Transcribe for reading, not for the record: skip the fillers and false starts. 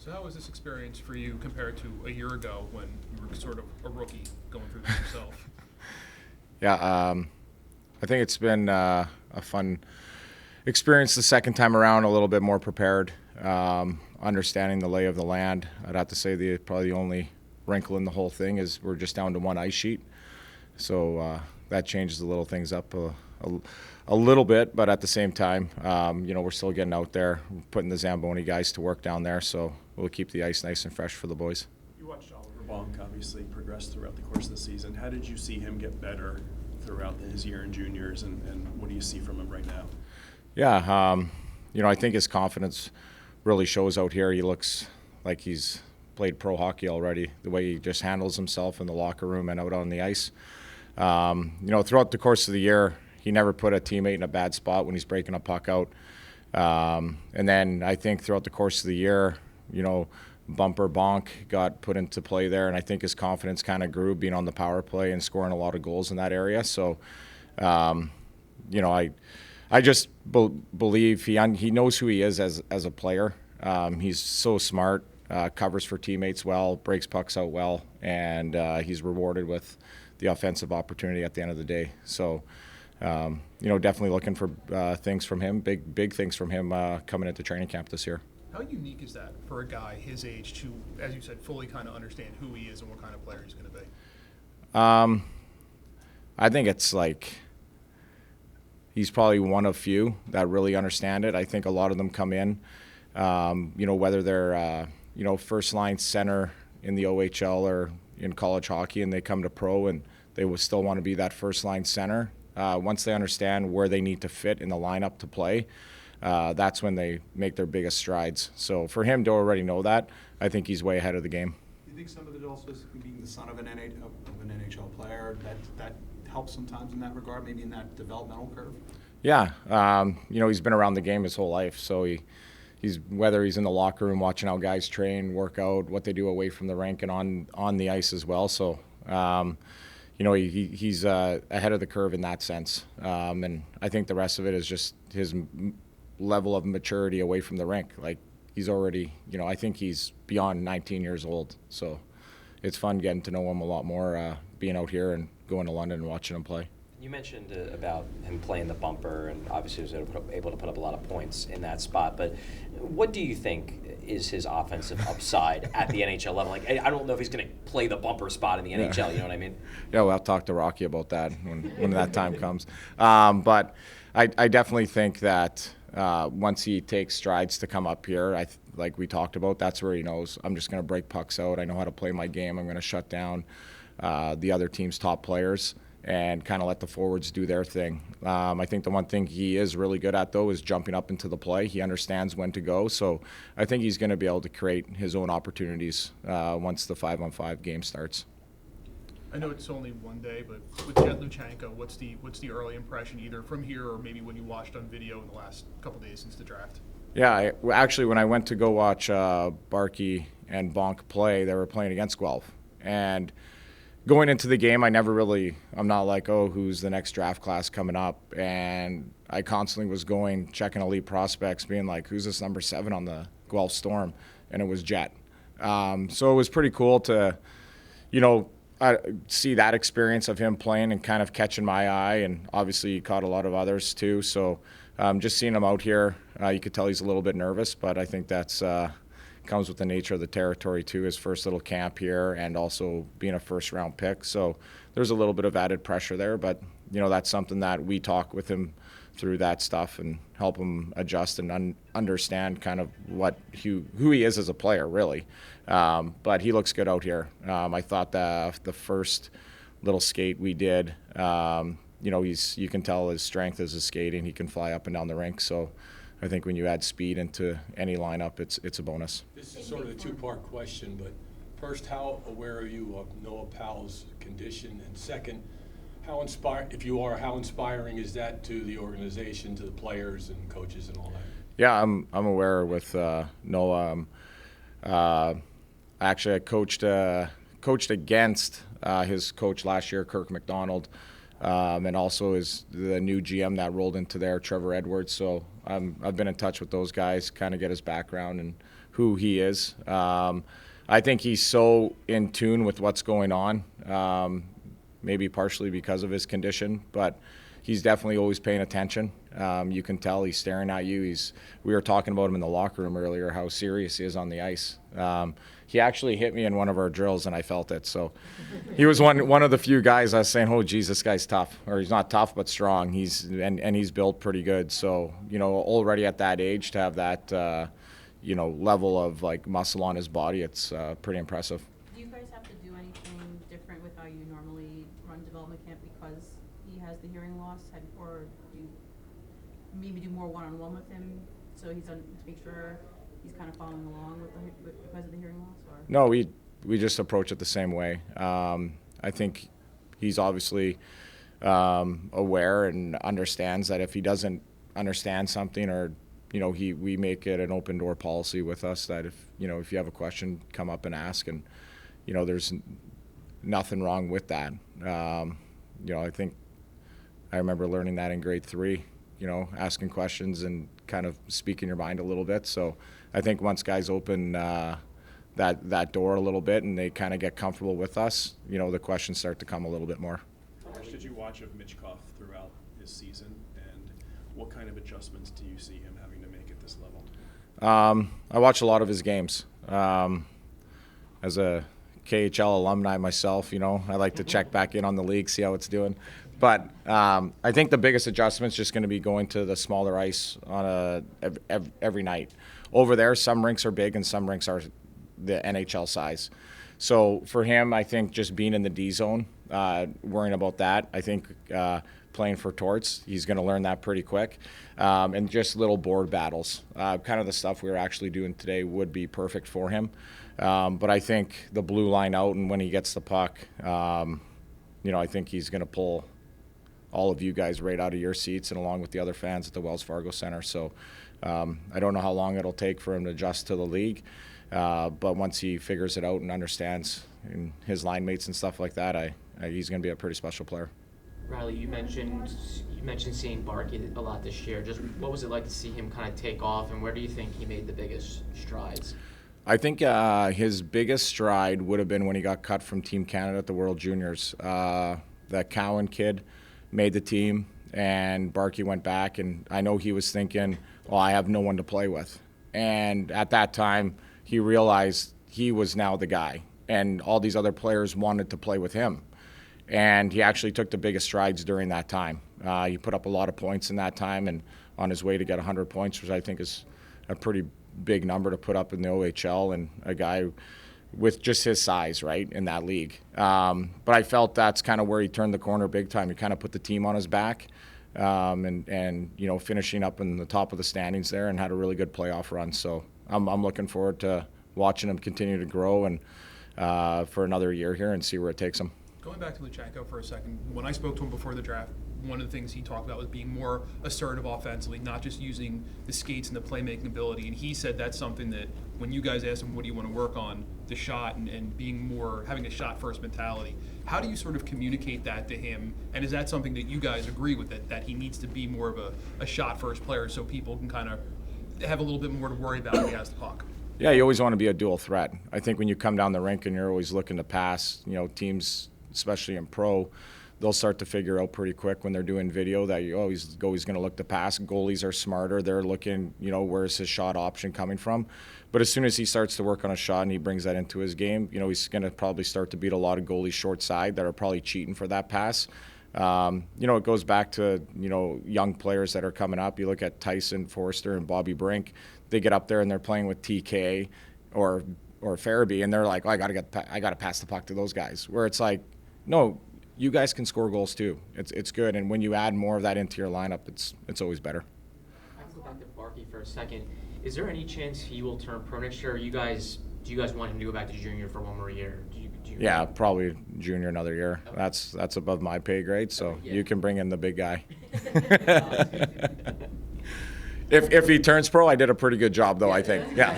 So how was this experience for you compared to a year ago when you were sort of a rookie going through this yourself? Yeah, I think it's been a fun experience the second time around, a little bit more prepared, understanding the lay of the land. I'd have to say probably the only wrinkle in the whole thing is we're just down to one ice sheet. So that changes the little things up a little bit, but at the same time, we're still getting out there, putting the Zamboni guys to work down there, so we'll keep the ice nice and fresh for the boys. You watched Oliver Bonk obviously progress throughout the course of the season. How did you see him get better throughout his year in juniors, and what do you see from him right now? Yeah, I think his confidence really shows out here. He looks like he's played pro hockey already, the way he just handles himself in the locker room and out on the ice. Throughout the course of the year, he never put a teammate in a bad spot when he's breaking a puck out. And then I think throughout the course of the year, Bumper Bonk got put into play there, and I think his confidence kind of grew being on the power play and scoring a lot of goals in that area. So, I just believe he knows who he is as a player. He's so smart, covers for teammates well, breaks pucks out well, and he's rewarded with the offensive opportunity at the end of the day. So, definitely looking for things from him, big things from him coming into training camp this year. How unique is that for a guy his age to, as you said, fully kind of understand who he is and what kind of player he's going to be? I think it's like he's probably one of few that really understand it. I think a lot of them come in, whether they're, first line center in the OHL or in college hockey, and they come to pro and they will still want to be that first line center. Once they understand where they need to fit in the lineup to play, that's when they make their biggest strides. So for him to already know that, I think he's way ahead of the game. Do you think some of it also is being the son of an NHL player that helps sometimes in that regard, maybe in that developmental curve? Yeah, he's been around the game his whole life, so he's whether he's in the locker room watching how guys train, work out, what they do away from the rink and on the ice as well. So, he's ahead of the curve in that sense. And I think the rest of it is just his level of maturity away from the rink. Like he's already, I think he's beyond 19 years old. So it's fun getting to know him a lot more, being out here and going to London and watching him play. You mentioned about him playing the bumper, and obviously he was able to put up a lot of points in that spot. But what do you think is his offensive upside at the NHL level? Like, I don't know if he's going to play the bumper spot in the NHL. You know what I mean? Yeah, we'll have to talk to Rocky about that when that time comes. But I definitely think that once he takes strides to come up here, like we talked about, that's where he knows I'm just going to break pucks out. I know how to play my game. I'm going to shut down the other team's top players and kind of let the forwards do their thing. I think the one thing he is really good at, though, is jumping up into the play. He understands when to go, so I think he's going to be able to create his own opportunities once the 5-on-5 game starts. I know it's only one day, but with Jett Luchanko, what's the early impression, either from here or maybe when you watched on video in the last couple days since the draft? Yeah, actually, when I went to go watch Barkey and Bonk play, they were playing against Guelph. And going into the game, I'm not like, who's the next draft class coming up? And I constantly was checking elite prospects, being like, who's this number 7 on the Guelph Storm? And it was Jett. So it was pretty cool to, see that experience of him playing and kind of catching my eye. And obviously he caught a lot of others too. So just seeing him out here, you could tell he's a little bit nervous, but I think that's comes with the nature of the territory too, his first little camp here and also being a first round pick. So there's a little bit of added pressure there, but that's something that we talk with him through that stuff and help him adjust and understand kind of who he is as a player, really. But he looks good out here. I thought that the first little skate we did, you can tell his strength is his skating. He can fly up and down the rink. So I think when you add speed into any lineup, it's a bonus. This is sort of a two-part question, but first, how aware are you of Noah Powell's condition? And second, how inspiring is that to the organization, to the players and coaches and all that? Yeah, I'm aware with Noah. Actually, I coached against his coach last year, Kirk McDonald. And also is the new GM that rolled into there, Trevor Edwards. So I've been in touch with those guys, kind of get his background and who he is. I think he's so in tune with what's going on, maybe partially because of his condition, but he's definitely always paying attention. You can tell he's staring at you. We were talking about him in the locker room earlier, how serious he is on the ice. He actually hit me in one of our drills, and I felt it. So he was one of the few guys I was saying, oh, geez, this guy's tough. Or he's not tough, but strong. And he's built pretty good. So, already at that age to have that, level of, like, muscle on his body, it's pretty impressive. Do you guys have to do anything different with how you normally run development camp because he has the hearing loss? Or do you maybe do more one-on-one with him so he's to make sure he's kind of following along because of the hearing loss? Or? No, we just approach it the same way. I think he's obviously aware and understands that if he doesn't understand something, or we make it an open door policy with us that if you have a question, come up and ask, and there's nothing wrong with that. I think I remember learning that in grade 3. Asking questions and kind of speaking your mind a little bit. So I think once guys open that door a little bit and they kind of get comfortable with us, the questions start to come a little bit more. How much did you watch of Mitchkov throughout his season, and what kind of adjustments do you see him having to make at this level? I watch a lot of his games. As a KHL alumni myself, I like to check back in on the league, see how it's doing. But I think the biggest adjustment is just going to be going to the smaller ice on every night. Over there, some rinks are big and some rinks are the NHL size. So for him, I think just being in the D zone, worrying about that, I think playing for Torts, he's going to learn that pretty quick. And just little board battles, kind of the stuff we were actually doing today would be perfect for him. But I think the blue line out, and when he gets the puck, I think he's going to pull all of you guys right out of your seats and along with the other fans at the Wells Fargo Center. So I don't know how long it'll take for him to adjust to the league. But once he figures it out and understands and his line mates and stuff like that, he's going to be a pretty special player. Riley, you mentioned seeing Barkey a lot this year. Just what was it like to see him kind of take off, and where do you think he made the biggest strides? I think his biggest stride would have been when he got cut from Team Canada at the World Juniors. That Cowan kid made the team, and Barkey went back, and I know he was thinking, well, I have no one to play with. And at that time, he realized he was now the guy, and all these other players wanted to play with him. And he actually took the biggest strides during that time. He put up a lot of points in that time, and on his way to get 100 points, which I think is a pretty big number to put up in the OHL, and a guy with just his size, right, in that league. But I felt that's kind of where he turned the corner big time. He kind of put the team on his back, and finishing up in the top of the standings there, and had a really good playoff run. So I'm looking forward to watching him continue to grow and for another year here and see where it takes him. Going back to Luchenko for a second, when I spoke to him before the draft, one of the things he talked about was being more assertive offensively, not just using the skates and the playmaking ability. And he said that's something that when you guys asked him, what do you want to work on, the shot and being more, having a shot first mentality. How do you sort of communicate that to him? And is that something that you guys agree with, that he needs to be more of a shot first player so people can kind of have a little bit more to worry about when he has the puck? Yeah, you always want to be a dual threat. I think when you come down the rink and you're always looking to pass, teams, especially in pro, they'll start to figure out pretty quick when they're doing video that he's going to look to pass. Goalies are smarter. They're looking, where's his shot option coming from. But as soon as he starts to work on a shot and he brings that into his game, he's going to probably start to beat a lot of goalies short side that are probably cheating for that pass. It goes back to, young players that are coming up. You look at Tyson Forster and Bobby Brink. They get up there and they're playing with TK or Farabee, and they're like, I got to pass the puck to those guys. Where it's like, no, you guys can score goals too. It's good, and when you add more of that into your lineup, it's always better. I can go back to Barkey for a second. Is there any chance he will turn pro next year? Do you guys want him to go back to junior for one more year? Yeah, probably junior another year. Okay. That's above my pay grade, so yeah. You can bring in the big guy. If he turns pro, I did a pretty good job, though, I think. Yeah.